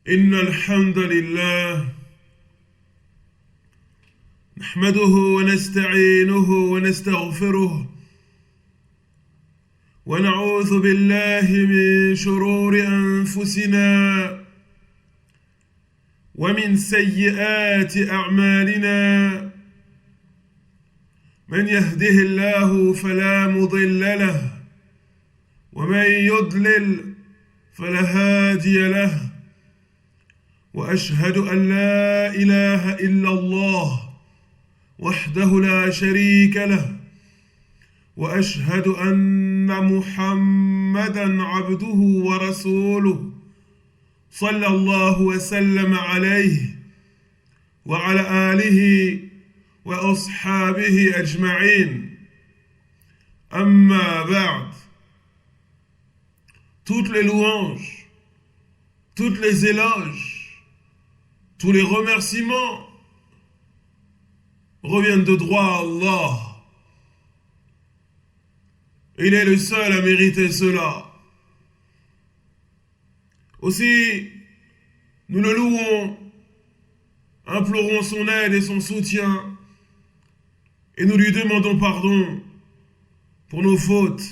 إن الحمد لله نحمده ونستعينه ونستغفره ونعوذ بالله من شرور أنفسنا ومن سيئات أعمالنا من يهده الله فلا مضل له ومن يضلل فلا هادي له وأشهد أن لا إله إلا الله وحده لا شريك له وأشهد أن محمدًا عبده ورسوله صلى الله وسلم عليه وعلى آله وأصحابه أجمعين. أما بعد. Toutes les louanges, toutes les éloges, tous les remerciements reviennent de droit à Allah. Il est le seul à mériter cela. Aussi, nous le louons, implorons son aide et son soutien, et nous lui demandons pardon pour nos fautes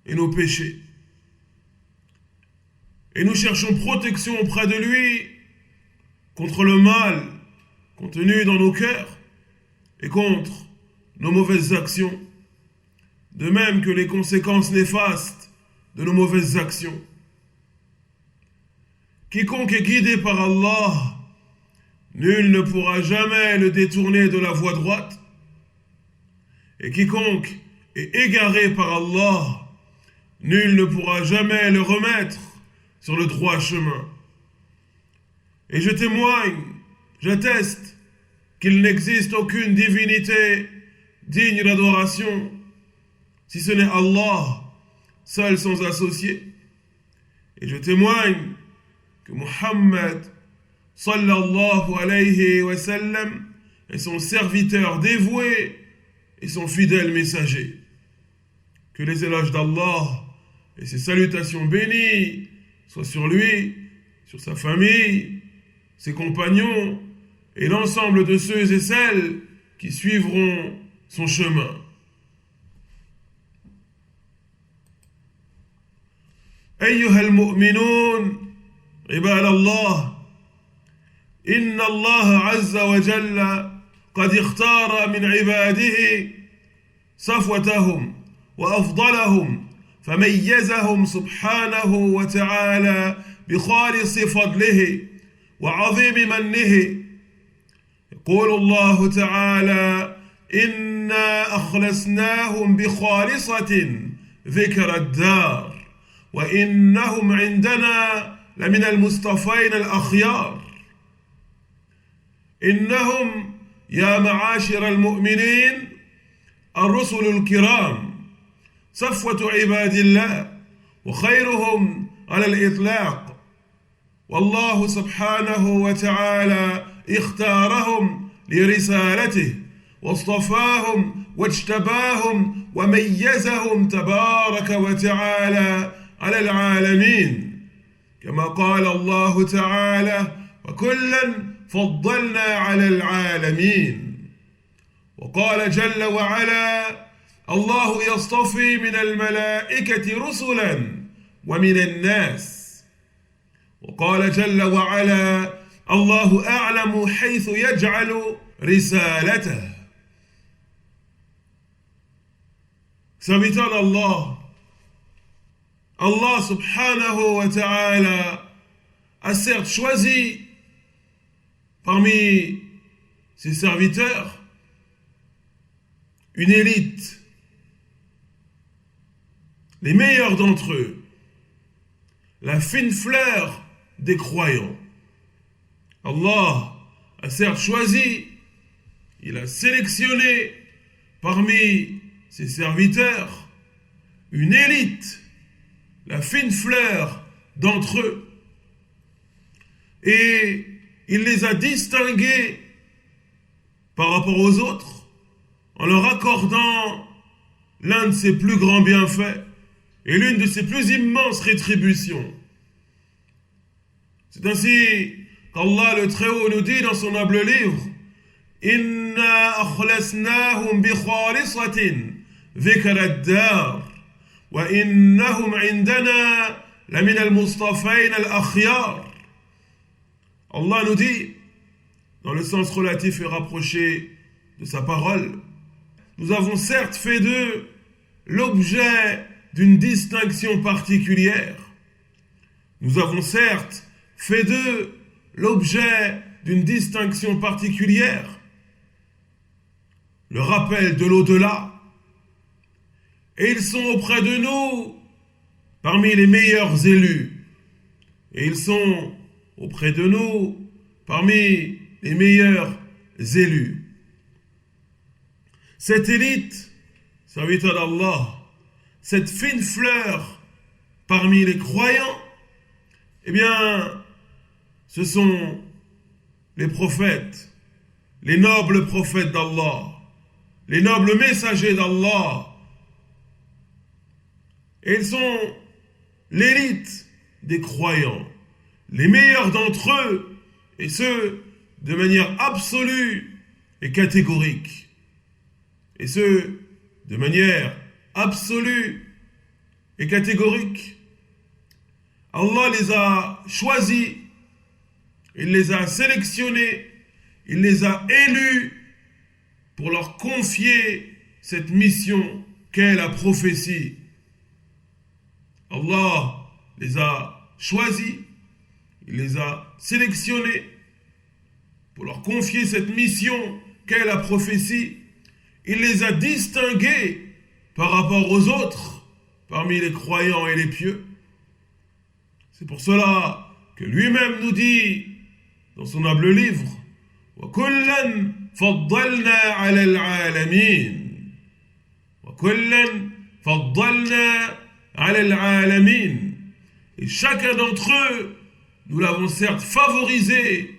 et nos péchés. Et nous cherchons protection auprès de lui contre le mal contenu dans nos cœurs et contre nos mauvaises actions, de même que les conséquences néfastes de nos mauvaises actions. Quiconque est guidé par Allah, nul ne pourra jamais le détourner de la voie droite. Et quiconque est égaré par Allah, nul ne pourra jamais le remettre sur le droit chemin. Et je témoigne, j'atteste qu'il n'existe aucune divinité digne d'adoration, si ce n'est Allah, seul sans associé. Et je témoigne que Muhammad sallallahu alayhi wa sallam est son serviteur dévoué et son fidèle messager. Que les éloges d'Allah et ses salutations bénies soient sur lui, sur sa famille, ses compagnons et l'ensemble de ceux et celles qui suivront son chemin. أيها المؤمنون عباد الله، إن الله عز وجل قد اختار من عباده صفوتهم وأفضلهم فميزهم سبحانه وتعالى بخالص فضله وعظيم منه. يقول الله تعالى: إنا أخلصناهم بخالصة ذكر الدار وإنهم عندنا لمن المصطفين الأخيار. إنهم يا معاشر المؤمنين الرسل الكرام صفوة عباد الله وخيرهم على الإطلاق، والله سبحانه وتعالى اختارهم لرسالته واصطفاهم واجتباهم وميزهم تبارك وتعالى على العالمين، كما قال الله تعالى: وكلا فضلنا على العالمين. وقال جل وعلا: الله يصطفي من الملائكة رسلا ومن الناس. وقال جل وعلا: الله أعلم حيث يجعل رسالته. Serviteur d'Allah, Allah subhanahu wa ta'ala a certes choisi parmi ses serviteurs une élite, les meilleurs d'entre eux, la fine fleur des croyants. Allah a certes choisi, il a sélectionné parmi ses serviteurs une élite, la fine fleur d'entre eux, et il les a distingués par rapport aux autres en leur accordant l'un de ses plus grands bienfaits et l'une de ses plus immenses rétributions. C'est ainsi qu'Allah le Très-Haut nous dit dans son noble livre: Inna akhlasnahum bi khalisatin dhikra ad-dar wa innahum indana lamin al-mustafayn al-akhyar. Allah nous dit, dans le sens relatif et rapproché de sa parole, nous avons certes fait d'eux l'objet d'une distinction particulière. Nous avons certes fait d'eux l'objet d'une distinction particulière. Le rappel de l'au-delà. Et ils sont auprès de nous parmi les meilleurs élus. Et ils sont auprès de nous parmi les meilleurs élus. Cette élite, serviteur d'Allah, cette fine fleur parmi les croyants, eh bien, ce sont les prophètes, les nobles prophètes d'Allah, les nobles messagers d'Allah. Et ils sont l'élite des croyants, les meilleurs d'entre eux, et ce, de manière absolue et catégorique. Et ce, de manière absolue et catégorique. Allah les a choisis, il les a sélectionnés, il les a élus pour leur confier cette mission qu'est la prophétie. Allah les a choisis, il les a sélectionnés pour leur confier cette mission qu'est la prophétie. Il les a distingués par rapport aux autres parmi les croyants et les pieux. C'est pour cela que lui-même nous dit dans son noble livre: وَكُلًّا فَضَّلْنَا عَلَى الْعَالَمِينَ وَكُلًّا فَضَّلْنَا عَلَى الْعَالَمِينَ. Et chacun d'entre eux, nous l'avons certes favorisé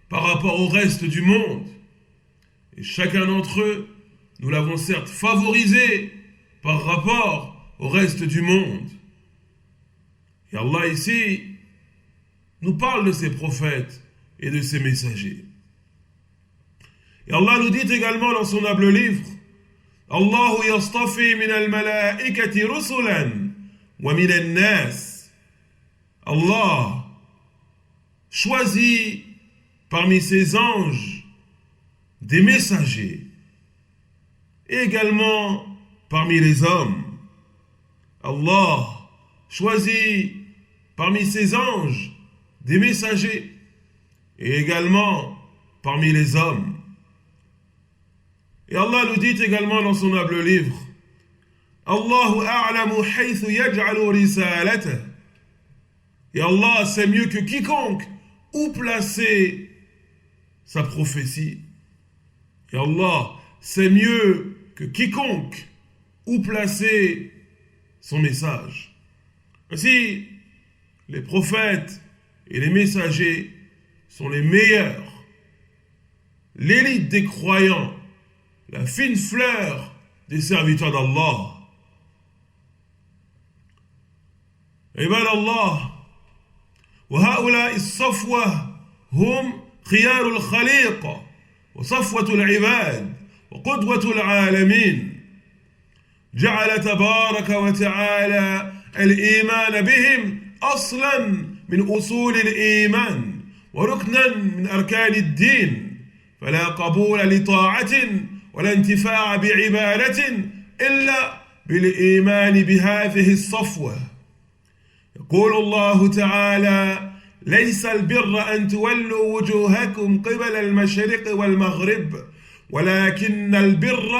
par rapport au reste du monde. Et chacun d'entre eux, nous l'avons certes favorisé par rapport au reste du monde. Et Allah ici nous parle de ses prophètes et de ses messagers. Et Allah nous dit également dans son noble livre: Allahu yastafi min al-malaikati rusulan wa min al-nas. Allah choisit parmi ses anges des messagers et également parmi les hommes. Allah choisit parmi ses anges des messagers et également parmi les hommes. Et Allah nous dit également dans son noble livre: Allahu a'lamu haythu yaj'alu risalatahu. Et Allah sait mieux que quiconque où placer sa prophétie. Et Allah sait mieux que quiconque où placer son message. Ainsi, les prophètes et les messagers sont les meilleurs, l'élite des croyants, la fine fleur des serviteurs d'Allah. عباد الله، وهؤلاء الصفوة هم خيار الخليقة وصفوة العباد وقدوة العالمين. جعل تبارك وتعالى الإيمان بهم أصلا من أصول الإيمان وركنا من أركان الدين، فلا قبول لطاعة ولا انتفاع بعبادة إلا بالإيمان بهذه الصفوة. يقول الله تعالى: ليس البر أن تولوا وجوهكم قبل المشرق والمغرب ولكن البر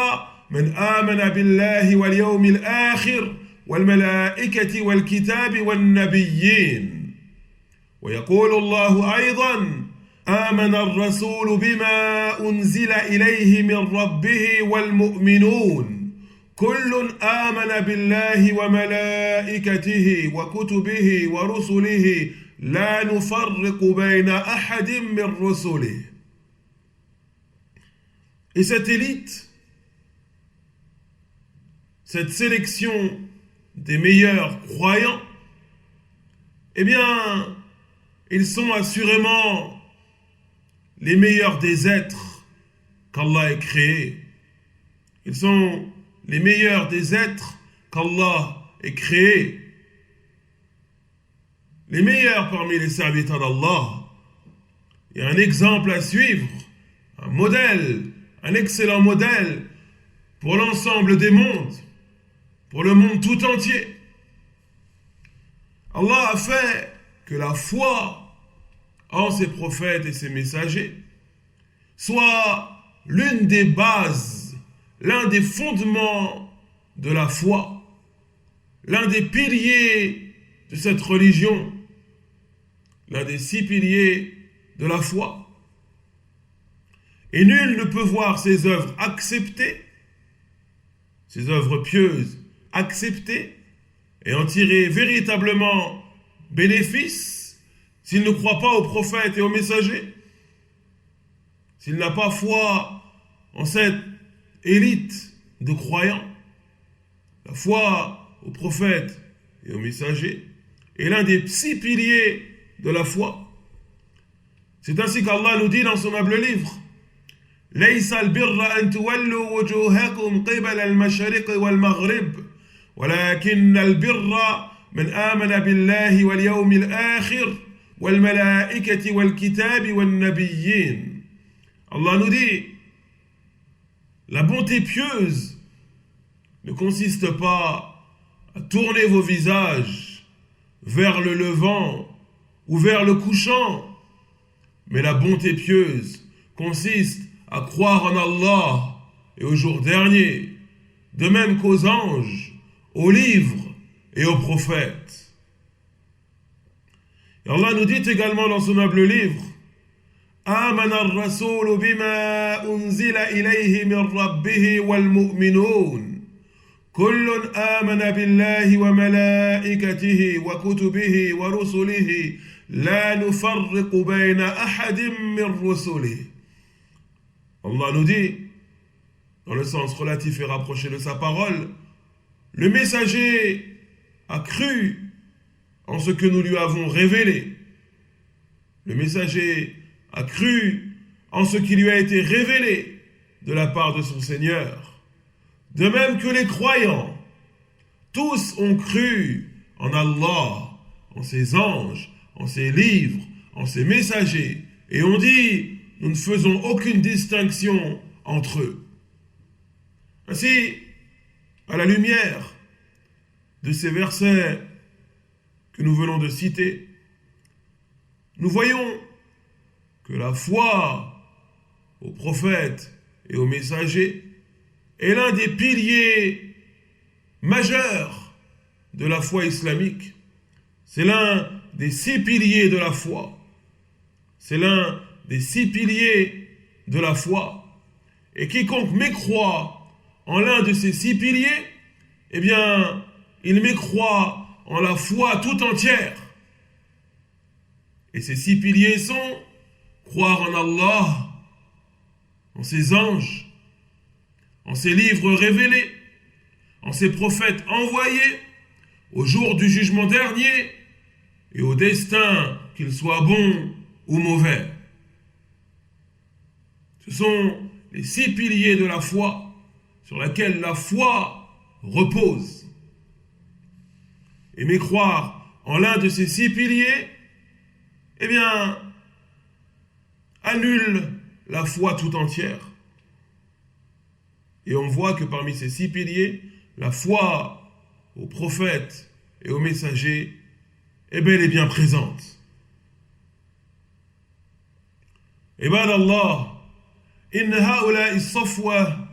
من آمن بالله واليوم الآخر والملائكة والكتاب والنبيين. ويقول الله أيضا: آمن الرسول بما أنزل إليه من ربه والمؤمنون كل آمن بالله وملائكته وكتبه ورسله لا نفرق بين أحد من رسله. Et cette élite, cette sélection des meilleurs croyants, eh bien, ils sont assurément les meilleurs des êtres qu'Allah ait créés. Ils sont les meilleurs des êtres qu'Allah ait créés. Les meilleurs parmi les serviteurs d'Allah. Il y a un exemple à suivre, un modèle, un excellent modèle pour l'ensemble des mondes, pour le monde tout entier. Allah a fait que la foi en ses prophètes et ses messagers soit l'une des bases, l'un des fondements de la foi, l'un des piliers de cette religion, l'un des 6 piliers de la foi. Et nul ne peut voir ses œuvres acceptées, ses œuvres pieuses acceptées, et en tirer véritablement bénéfice s'il ne croit pas aux prophètes et aux messagers, s'il n'a pas foi en cette élite de croyants. La foi aux prophètes et aux messagers est l'un des 6 piliers de la foi. C'est ainsi qu'Allah nous dit dans son noble livre: ليس البر أن تولوا وجوهكم قبل المشرق والمغرب ولكن البر من آمن بالله واليوم الآخر والملائكة والكتاب والنبيين. Allah nous dit: la bonté pieuse ne consiste pas à tourner vos visages vers le levant ou vers le couchant, mais la bonté pieuse consiste à croire en Allah et au jour dernier, de même qu'aux anges, aux livres et aux prophètes. Et Allah nous dit également dans son noble livre: آمن الرسول بما أنزل إليه من ربه والمؤمنون كل آمن بالله وملائكته وكتبه ورسله لا نفرق بين أحد من رسله. Allah nous dit, dans le sens relatif et rapproché de sa parole, le messager a cru en ce que nous lui avons révélé. Le messager a cru en ce qui lui a été révélé de la part de son Seigneur. De même que les croyants, tous ont cru en Allah, en ses anges, en ses livres, en ses messagers, et ont dit: nous ne faisons aucune distinction entre eux. Ainsi, à la lumière de ces versets que nous venons de citer, nous voyons que la foi aux prophètes et aux messagers est l'un des piliers majeurs de la foi islamique. C'est l'un des 6 piliers de la foi. C'est l'un des 6 piliers de la foi. Et quiconque mécroit en l'un de ces 6 piliers, eh bien, il mécroit en la foi tout entière. Et ces 6 piliers sont: croire en Allah, en ses anges, en ses livres révélés, en ses prophètes envoyés, au jour du jugement dernier et au destin, qu'il soit bon ou mauvais. Ce sont les 6 piliers de la foi sur lesquels la foi repose. Et mécroire en l'un de ces 6 piliers, eh bien, annule la foi tout entière. Et on voit que parmi ces 6 piliers, la foi aux prophètes et aux messagers est bel et bien présente. عباد الله إن هؤلاء الصفوة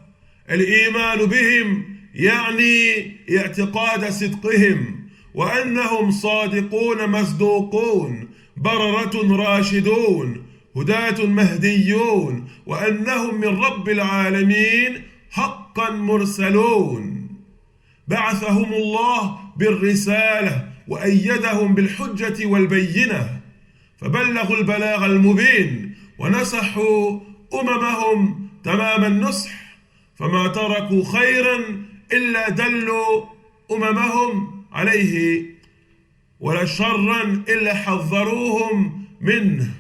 الإيمان بهم يعني اعتقاد صدقهم وأنهم صادقون مصدوقون بررة راشدون هداة مهديون وأنهم من رب العالمين حقا مرسلون بعثهم الله بالرسالة وأيدهم بالحجة والبينة فبلغوا البلاغ المبين ونصحوا أممهم تمام النصح فما تركوا خيرا إلا دلوا أممهم عليه ولا شرا إلا حذروهم منه.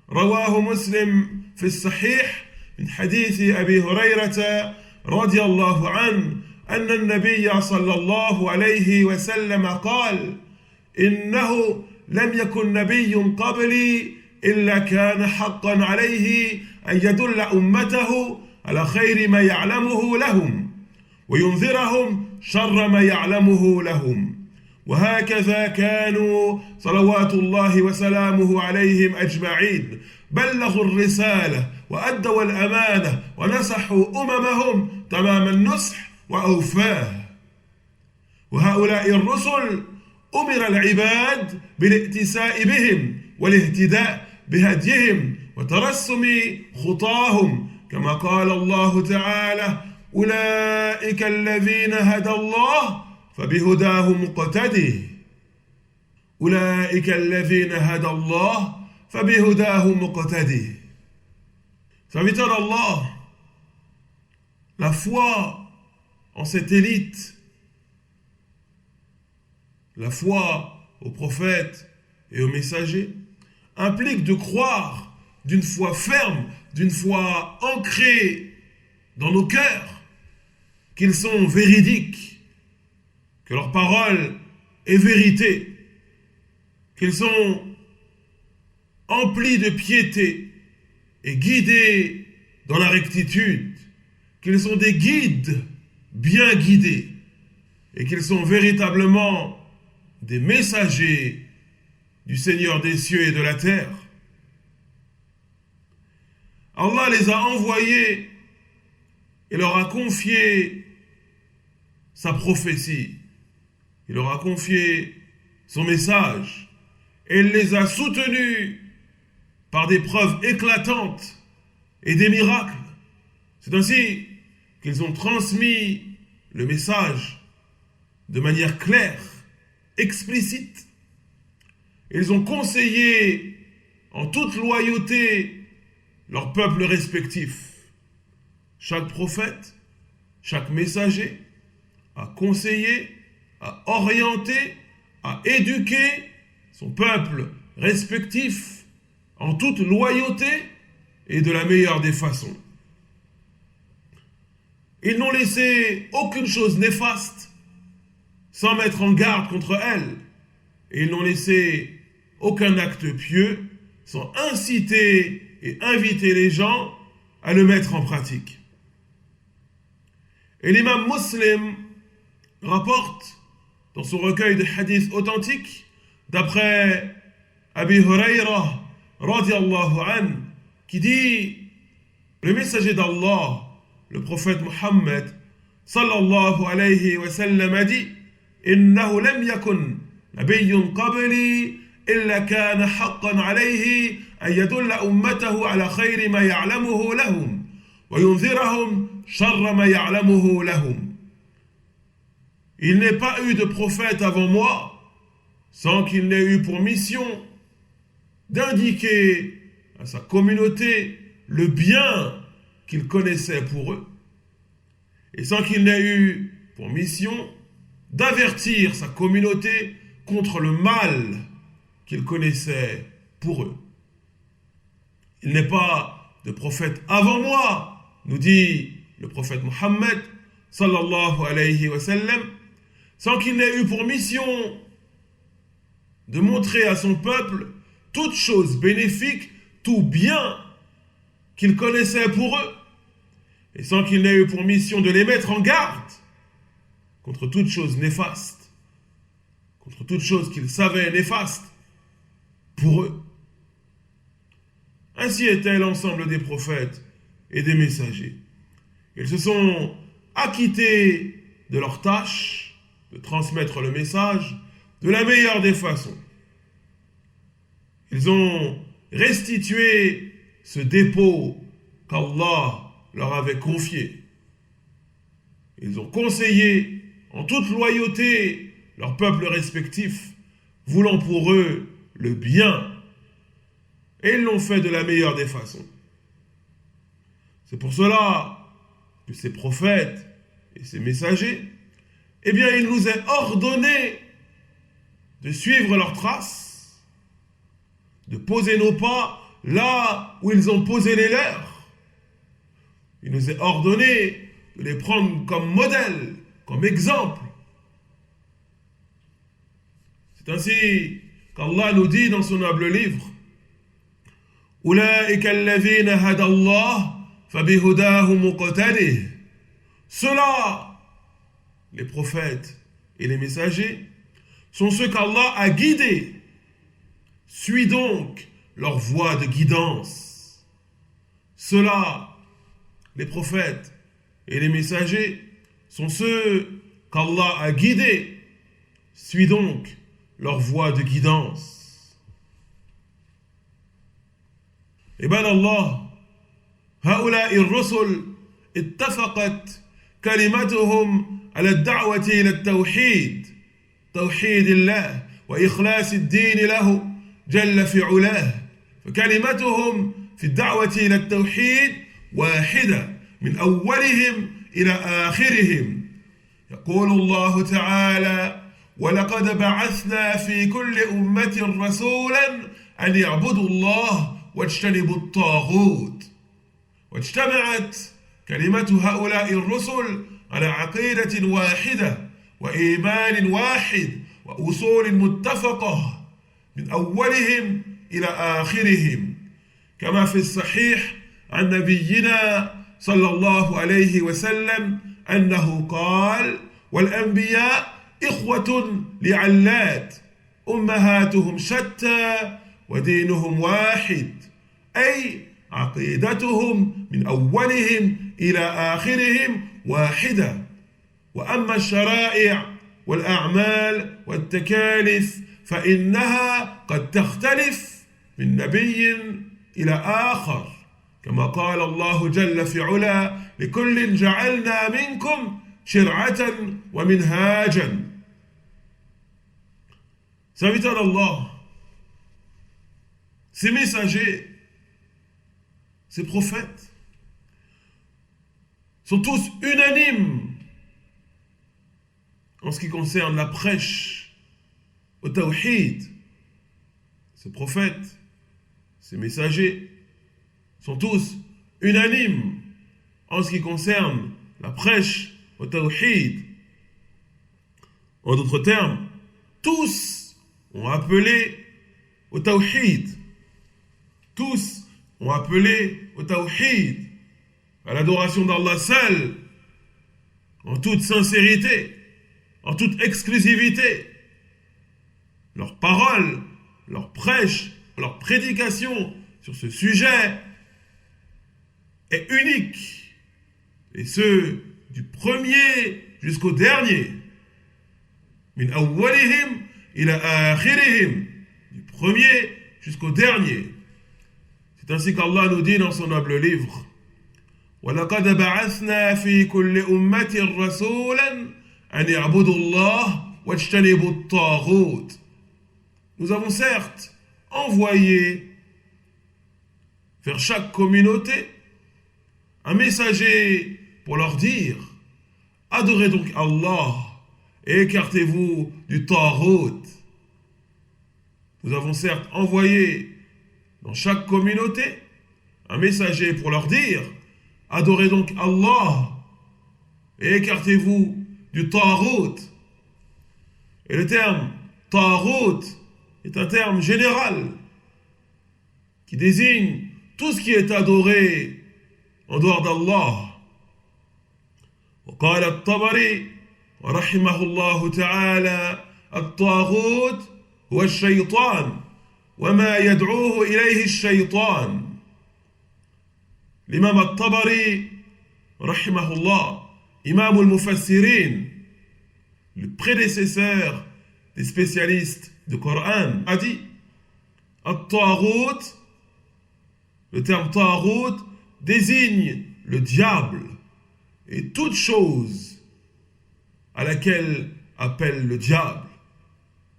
رواه مسلم في الصحيح من حديث أبي هريرة رضي الله عنه أن النبي صلى الله عليه وسلم قال: إنه لم يكن نبي قبلي إلا كان حقا عليه أن يدل أمته على خير ما يعلمه لهم وينذرهم شر ما يعلمه لهم. وهكذا كانوا صلوات الله وسلامه عليهم أجمعين، بلغوا الرسالة وأدوا الأمانة ونصحوا أممهم تمام النصح وأوفاه. وهؤلاء الرسل أمر العباد بالائتساء بهم والاهتداء بهديهم وترسم خطاهم، كما قال الله تعالى: أولئك الذين هدى الله فبهداه مقتده. أولئك الذين هدى الله فبهداه مقتده. Serviteur d'Allah, la foi en cette élite, la foi aux prophètes et aux messagers, implique de croire d'une foi ferme, d'une foi ancrée dans nos cœurs, qu'ils sont véridiques, que leur parole est vérité, qu'ils sont emplis de piété et guidés dans la rectitude, qu'ils sont des guides bien guidés et qu'ils sont véritablement des messagers du Seigneur des cieux et de la terre. Allah les a envoyés et leur a confié sa prophétie. Il leur a confié son message et il les a soutenus par des preuves éclatantes et des miracles. C'est ainsi qu'ils ont transmis le message de manière claire, explicite. Ils ont conseillé en toute loyauté leurs peuples respectifs. Chaque prophète, chaque messager a conseillé, a orienté, a éduqué son peuple respectif en toute loyauté et de la meilleure des façons. Ils n'ont laissé aucune chose néfaste sans mettre en garde contre elle. Et ils n'ont laissé aucun acte pieux sans inciter et inviter les gens à le mettre en pratique. Et l'imam Muslim rapporte dans son recueil de hadiths authentiques, d'après Abi Hurayra radiallahu anhu, qui dit: le messager d'Allah, le prophète Muhammad sallallahu alayhi wa sallam, a dit: innahu lam yakun nabiyyun qabli illa kana haqqan alayhi an yadulla ummatahu ala khayri ma ya'lamuhu lahum wa yunzirahum sharra ma ya'lamuhu lahum. Il n'est pas eu de prophète avant moi sans qu'il n'ait eu pour mission d'indiquer à sa communauté le bien qu'il connaissait pour eux, et sans qu'il n'ait eu pour mission d'avertir sa communauté contre le mal qu'il connaissait pour eux. Il n'est pas de prophète avant moi, nous dit le prophète Mohammed sallallahu alayhi wa sallam, sans qu'il n'ait eu pour mission de montrer à son peuple toute chose bénéfique, tout bien qu'il connaissait pour eux, et sans qu'il n'ait eu pour mission de les mettre en garde contre toute chose néfaste, contre toute chose qu'il savait néfaste pour eux. Ainsi était l'ensemble des prophètes et des messagers. Ils se sont acquittés de leur tâche de transmettre le message de la meilleure des façons. Ils ont restitué ce dépôt qu'Allah leur avait confié. Ils ont conseillé en toute loyauté leurs peuples respectifs, voulant pour eux le bien, et ils l'ont fait de la meilleure des façons. C'est pour cela que ces prophètes et ces messagers, eh bien, il nous est ordonné de suivre leurs traces, de poser nos pas là où ils ont posé les leurs. Il nous est ordonné de les prendre comme modèle, comme exemple. C'est ainsi qu'Allah nous dit dans son noble livre: Ulaika alladhina hada Allah fabihudahu muqtadih. Ceux-là, les prophètes et les messagers, sont ceux qu'Allah a guidés. Suis donc leur voie de guidance. Ceux-là, les prophètes et les messagers, sont ceux qu'Allah a guidés. Suis donc leur voie de guidance. عباد الله، هؤلاء الرسل اتفقت كلمتهم على الدعوة إلى التوحيد، توحيد الله وإخلاص الدين له جل في علاه. فكلمتهم في الدعوة إلى التوحيد واحدة من أولهم إلى آخرهم. يقول الله تعالى: ولقد بعثنا في كل أمة رسولا أن يعبدوا الله واجتنبوا الطاغوت. واجتمعت كلمة هؤلاء الرسل على عقيدة واحدة وإيمان واحد وأصول متفقة من أولهم إلى آخرهم، كما في الصحيح عن نبينا صلى الله عليه وسلم أنه قال: والأنبياء إخوة لعلات أمهاتهم شتى ودينهم واحد، أي عقيدتهم من أولهم إلى آخرهم واحدة. وأما الشرائع والأعمال والتكاليف فإنها قد تختلف من نبي إلى آخر، كما قال الله جل في علا: لكل جعلنا منكم شرعة ومنهاجا. Serviteurs d'Allah, ces messagers, ces prophètes sont tous unanimes en ce qui concerne la prêche au tawhid. Ces prophètes, ces messagers sont tous unanimes en ce qui concerne la prêche au tawhid. En d'autres termes, tous ont appelé au tawhid. Tous ont appelé au tawhid, à l'adoration d'Allah seul, en toute sincérité, en toute exclusivité. Leur parole, leur prêche, leur prédication sur ce sujet est unique. Et ce, du premier jusqu'au dernier. Min awwalihim ila akhirihim. Du premier jusqu'au dernier. C'est ainsi qu'Allah nous dit dans son noble livre: وَلَقَدْ بَعَثْنَا فِي كُلِّ أُمَّةٍ رَسُولًا أَنْ يَعْبُدُوا اللَّهَ وَاجْتَنِبُوا الطَّاغُوتَ. Nous avons certes envoyé vers chaque communauté un messager pour leur dire: adorez donc Allah et écartez-vous du Taghut. Nous avons certes envoyé dans chaque communauté un messager pour leur dire: adorez donc Allah et écartez-vous du Taghut. Et le terme Taghut est un terme général qui désigne tout ce qui est adoré en dehors d'Allah. وقال الطبري ورحمه الله تعالى: الطاغوت هو الشيطان وما يدعوه إليه الشيطان. L'imam al-Tabari, rahimahullah, imam al-Mufassirin, le prédécesseur des spécialistes du Coran, a dit: At-Taghut, le terme Taghut désigne le diable et toute chose à laquelle appelle le diable.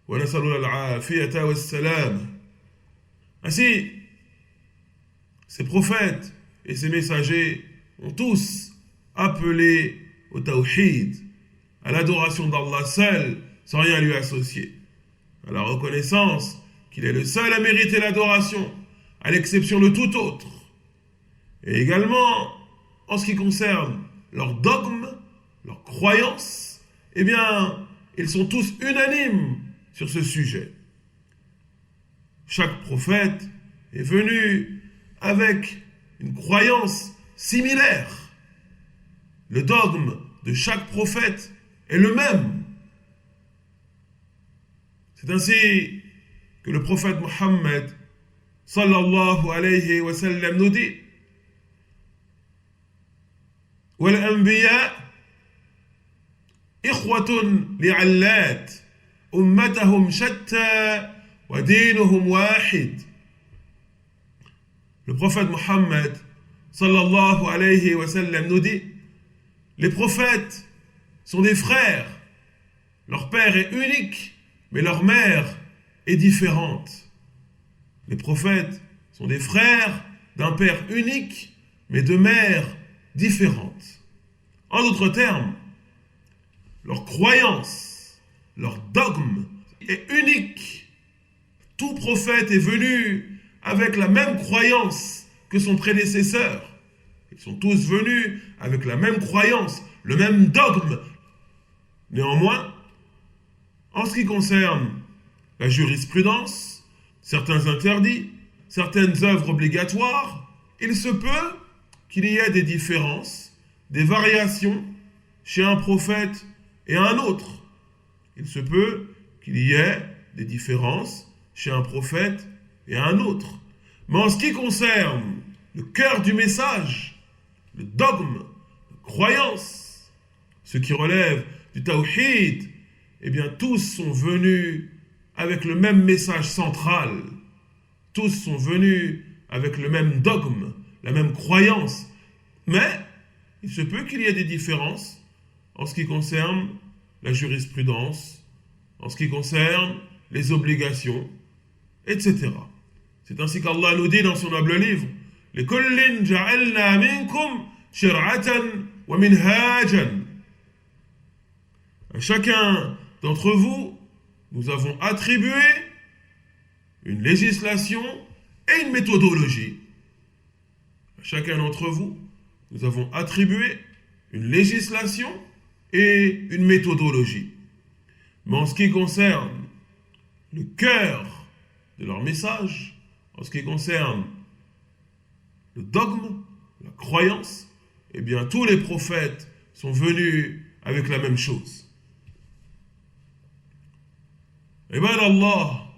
Wa nasallu al-afiyata was-salam. Ainsi, ces prophètes et ces messagers ont tous appelé au tawhid, à l'adoration d'Allah seul, sans rien lui associer, à la reconnaissance qu'il est le seul à mériter l'adoration, à l'exception de tout autre. Et également, en ce qui concerne leurs dogmes, leurs croyances, eh bien, ils sont tous unanimes sur ce sujet. Chaque prophète est venu avec une croyance similaire. Le dogme de chaque prophète est le même. C'est ainsi que le prophète Mohammed sallallahu alayhi wa sallam nous dit: wal anbiya ikhwatun li'allat ummatahum shatta wa dinuhum wahid. Le prophète Mohammed sallallahu alayhi wa sallam nous dit: les prophètes sont des frères, leur père est unique, mais leur mère est différente. Les prophètes sont des frères d'un père unique, mais de mères différentes. En d'autres termes, leur croyance, leur dogme est unique. Tout prophète est venu avec la même croyance que son prédécesseur. Ils sont tous venus avec la même croyance, le même dogme. Néanmoins, en ce qui concerne la jurisprudence, certains interdits, certaines œuvres obligatoires, il se peut qu'il y ait des différences, des variations chez un prophète et un autre. Il se peut qu'il y ait des différences chez un prophète et un autre. Mais en ce qui concerne le cœur du message, le dogme, la croyance, ce qui relève du tawhid, eh bien tous sont venus avec le même message central. Tous sont venus avec le même dogme, la même croyance. Mais il se peut qu'il y ait des différences en ce qui concerne la jurisprudence, en ce qui concerne les obligations, etc. C'est ainsi qu'Allah nous dit dans son noble livre: لِكُلٍّ جَعَلْنَا مِنْكُمْ شِرْعَةً وَمِنْهَاجًا. À chacun d'entre vous, nous avons attribué une législation et une méthodologie. À chacun d'entre vous, nous avons attribué une législation et une méthodologie. Mais en ce qui concerne le cœur de leur message, en ce qui concerne le dogme, la croyance, eh bien tous les prophètes sont venus avec la même chose. عباد الله،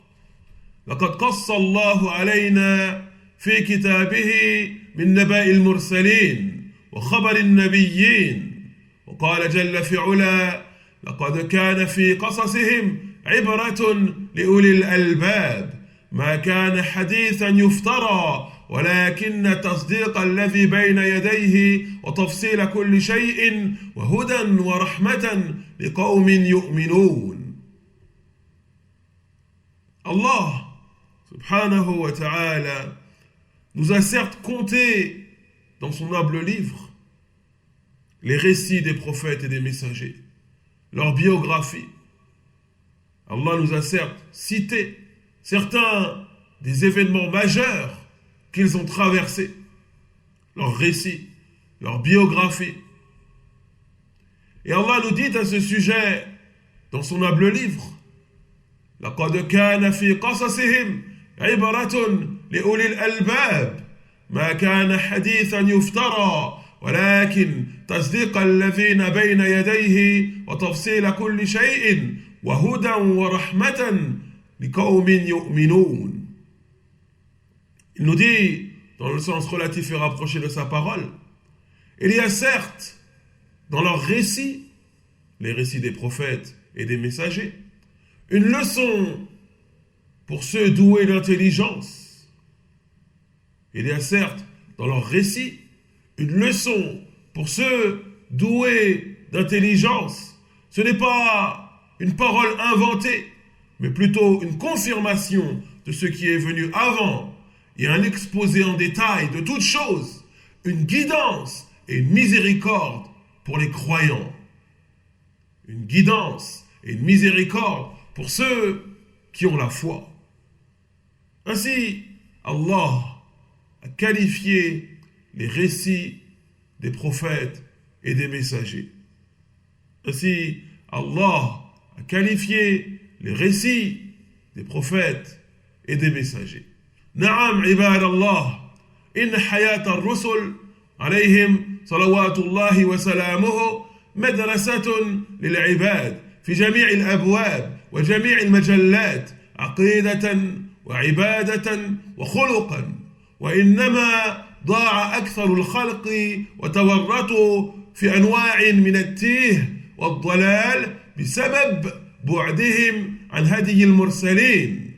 لقد قص الله علينا في كتابه من نبأ المرسلين وخبر النبيين، وقال جل في علا: لقد كان في قصصهم عبرة لأولي الألباب ما كان حديثا يفترى ولكن تصديق الذي بين يديه وتفصيل كل شيء وهدى ورحمة لقوم يؤمنون. Allah, subhanahu wa ta'ala, nous a certes compté dans son noble livre les récits des prophètes et des messagers, leur biographie. Allah nous a certes cité certains des événements majeurs qu'ils ont traversés, leurs récits, leur biographie. Et Allah nous dit à ce sujet dans son noble livre: لقد كان في قصصهم عبرة لأولي الألباب ما كان حديثا يفترى ولكن تصديق الذين بين يديه وتفصيل كل شيء وهدى ورحمة لقوم يؤمنون. Il nous dit, dans le sens relatif et rapproché de sa parole, il y a certes dans leurs récits, les récits des prophètes et des messagers, une leçon pour ceux doués d'intelligence. Il y a certes dans leurs récits une leçon pour ceux doués d'intelligence. Ce n'est pas une parole inventée, mais plutôt une confirmation de ce qui est venu avant et un exposé en détail de toutes choses, une guidance et une miséricorde pour les croyants. Une guidance et une miséricorde pour ceux qui ont la foi. Ainsi, Allah a qualifié les récits des prophètes et des messagers. Ainsi, Allah a qualifié les récits des prophètes et des messagers. Na'am ibad Allah, inna hayat al-rusul alayhim salawatullahi wa salamuhu madrasatun lil-ibad fi jami' al-abwab wa jami' al-majallat aqidatan wa ibadatan wa khuluqan wa innama ضاع أكثر الخلق وتورطوا في أنواع من التيه والضلال بسبب بعدهم عن هدي المرسلين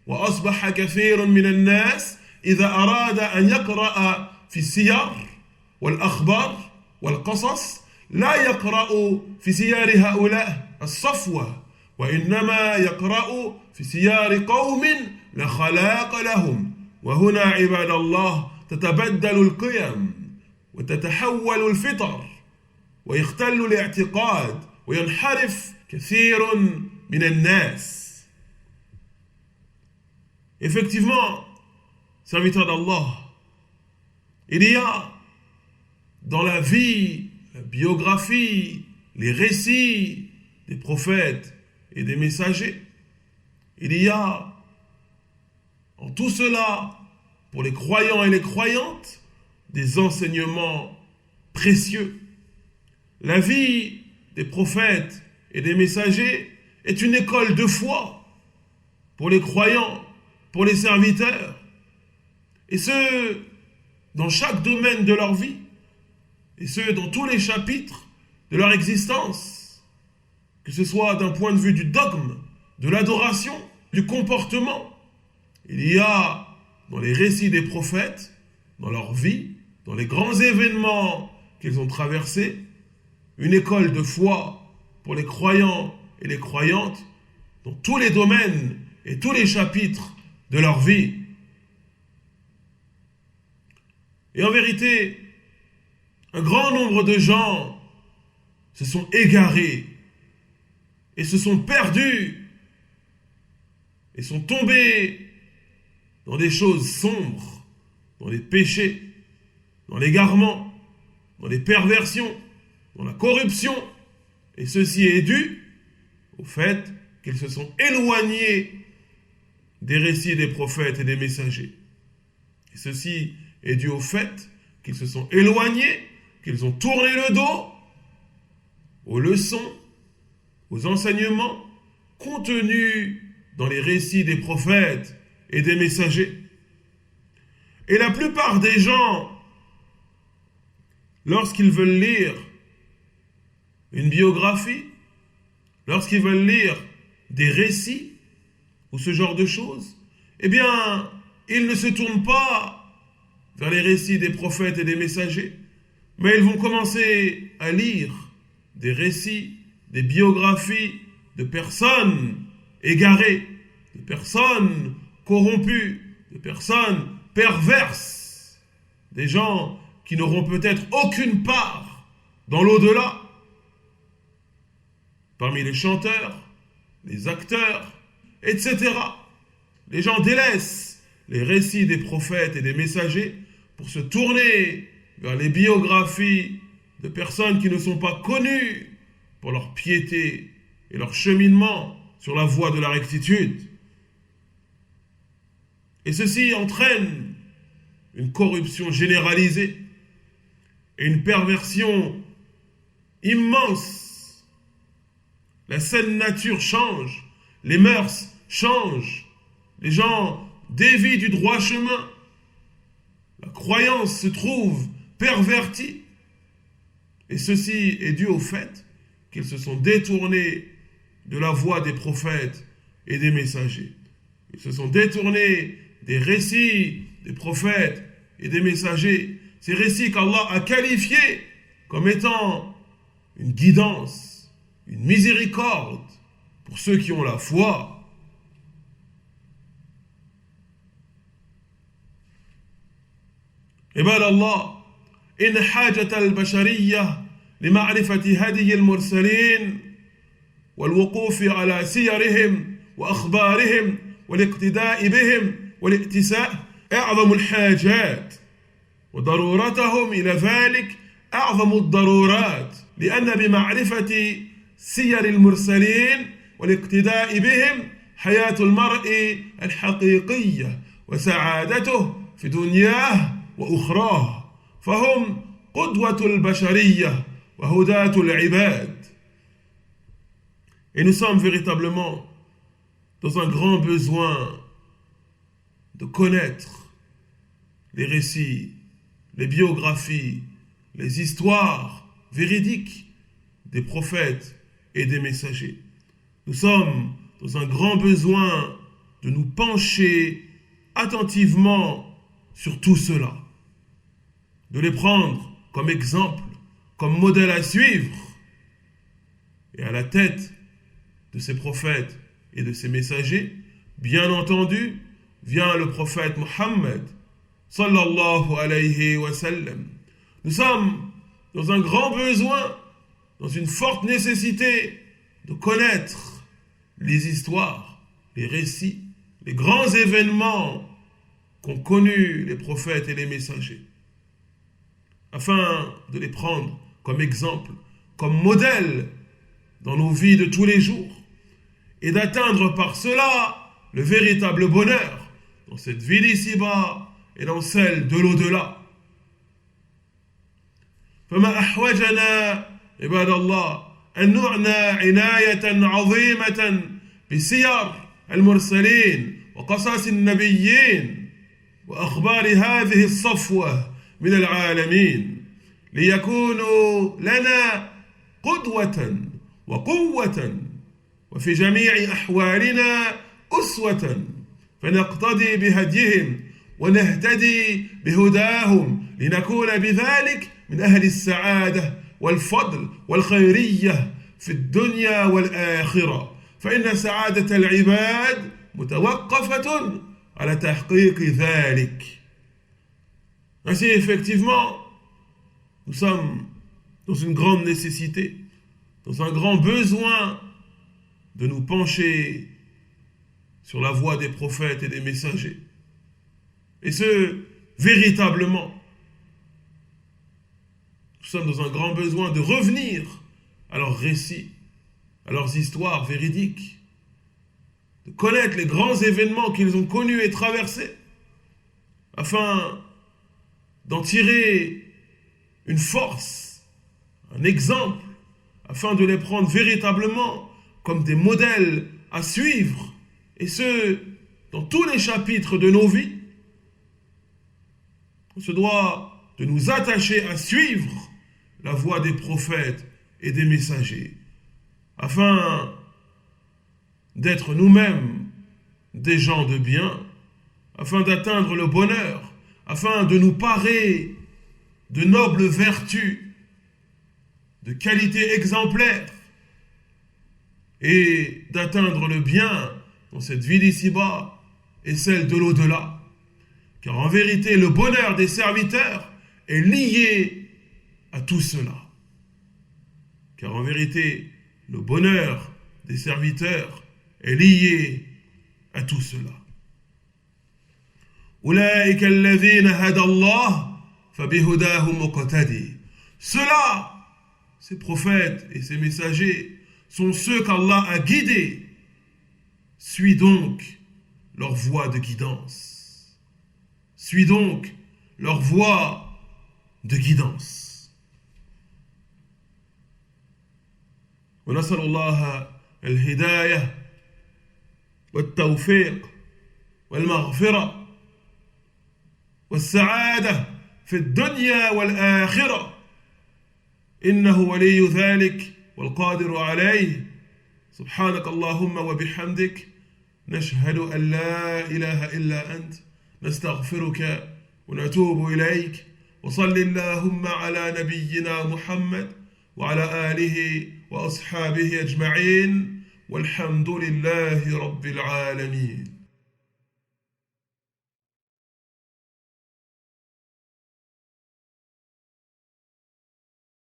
وأصبح كثير من الناس إذا أراد أن يقرأ في السير والأخبار والقصص لا يقرأ في سير هؤلاء الصفوة وإنما يقرأ في سير قوم لا خلاق لهم وهنا عباد الله تتبدل القيم وتتحول الفطر ويختل الاعتقاد وينحرف كثير من الناس. Effectivement, serviteur d'Allah, il y a dans la vie, la biographie, les récits des prophètes et des messagers, il y a en tout cela, pour les croyants et les croyantes, des enseignements précieux. La vie des prophètes et des messagers est une école de foi pour les croyants, pour les serviteurs, et ce, dans chaque domaine de leur vie, et ce, dans tous les chapitres de leur existence, que ce soit d'un point de vue du dogme, de l'adoration, du comportement. Il y a dans les récits des prophètes, dans leur vie, dans les grands événements qu'ils ont traversés, une école de foi pour les croyants et les croyantes dans tous les domaines et tous les chapitres de leur vie. Et en vérité, un grand nombre de gens se sont égarés et se sont perdus et sont tombés dans des choses sombres, dans les péchés, dans l'égarement, dans les perversions, dans la corruption. Et ceci est dû au fait qu'ils se sont éloignés des récits des prophètes et des messagers. Et ceci est dû au fait qu'ils se sont éloignés, qu'ils ont tourné le dos aux leçons, aux enseignements contenus dans les récits des prophètes et des messagers. Et la plupart des gens, lorsqu'ils veulent lire une biographie, lorsqu'ils veulent lire des récits ou ce genre de choses, eh bien, ils ne se tournent pas vers les récits des prophètes et des messagers, mais ils vont commencer à lire des récits, des biographies de personnes égarées, de personnes corrompus, de personnes perverses, des gens qui n'auront peut-être aucune part dans l'au-delà. Parmi les chanteurs, les acteurs, etc. Les gens délaissent les récits des prophètes et des messagers pour se tourner vers les biographies de personnes qui ne sont pas connues pour leur piété et leur cheminement sur la voie de la rectitude. Et ceci entraîne une corruption généralisée et une perversion immense. La saine nature change, les mœurs changent, les gens dévient du droit chemin, la croyance se trouve pervertie, et ceci est dû au fait qu'ils se sont détournés de la voie des prophètes et des messagers. Ils se sont détournés des récits des prophètes et des messagers, ces récits qu'Allah a qualifiés comme étant une guidance, une miséricorde pour ceux qui ont la foi. عباد الله إن حاجة البشرية لمعرفة هدي المرسلين والوقوف على سيرهم وأخبارهم والاقتداء بهم والائتساء أعظم الحاجات وضرورتهم إلى ذلك أعظم الضرورات لأن بمعرفة سير المرسلين والاقتداء بهم حياة المرء الحقيقية وسعادته في دنياه وأخراه فهم قدوة البشرية وهداة العباد. Et nous sommes véritablement dans un grand besoin de connaître les récits, les biographies, les histoires véridiques des prophètes et des messagers. Nous sommes dans un grand besoin de nous pencher attentivement sur tout cela, de les prendre comme exemple, comme modèle à suivre. Et à la tête de ces prophètes et de ces messagers, bien entendu, vient le prophète Mohammed, sallallahu alayhi wa sallam. Nous sommes dans un grand besoin, dans une forte nécessité de connaître les histoires, les récits, les grands événements qu'ont connus les prophètes et les messagers, afin de les prendre comme exemple, comme modèle dans nos vies de tous les jours, et d'atteindre par cela le véritable bonheur dans cette vie d'ici-bas et dans celle de l'au-delà. فما أحوجنا عباد الله أن نعنى عناية عظيمة بسير المرسلين وقصص النبيين وأخبار هذه الصفوة من العالمين ليكونوا لنا قدوة وقوة وفي جميع أحوالنا أسوة فنقتدي بهديهم ونهتدي بهداهم لنكون بذلك من أهل السعادة والفضل والخيرية في الدنيا والآخرة فإن سعادة العباد متوقفة على تحقيق ذلك. Ainsi, effectivement, nous sommes dans une grande nécessité, dans un grand besoin de nous pencher sur la voie des prophètes et des messagers. Et ce, véritablement, nous sommes dans un grand besoin de revenir à leurs récits, à leurs histoires véridiques, de connaître les grands événements qu'ils ont connus et traversés, afin d'en tirer une force, un exemple, afin de les prendre véritablement comme des modèles à suivre, et ce, dans tous les chapitres de nos vies. On se doit de nous attacher à suivre la voie des prophètes et des messagers, afin d'être nous-mêmes des gens de bien, afin d'atteindre le bonheur, afin de nous parer de nobles vertus, de qualités exemplaires, et d'atteindre le bien dans cette vie d'ici-bas et celle de l'au-delà. Car en vérité, le bonheur des serviteurs est lié à tout cela. Car en vérité, le bonheur des serviteurs est lié à tout cela. أولئك الذين هدى الله فبهداه مقتدي. Ceux-là, ces prophètes et ces messagers, sont ceux qu'Allah a guidés. Suis donc leur voie de guidance. Suis donc leur voie de guidance. ونسأل الله الهداية والتوفيق والمغفرة والسعادة في الدنيا والآخرة إنه ولي ذلك والقادر عليه. سبحانك اللهم وبحمدك نشهد أن لا إله إلا أنت نستغفرك ونتوب إليك وصل اللهم على نبينا محمد وعلى آله وأصحابه أجمعين والحمد لله رب العالمين.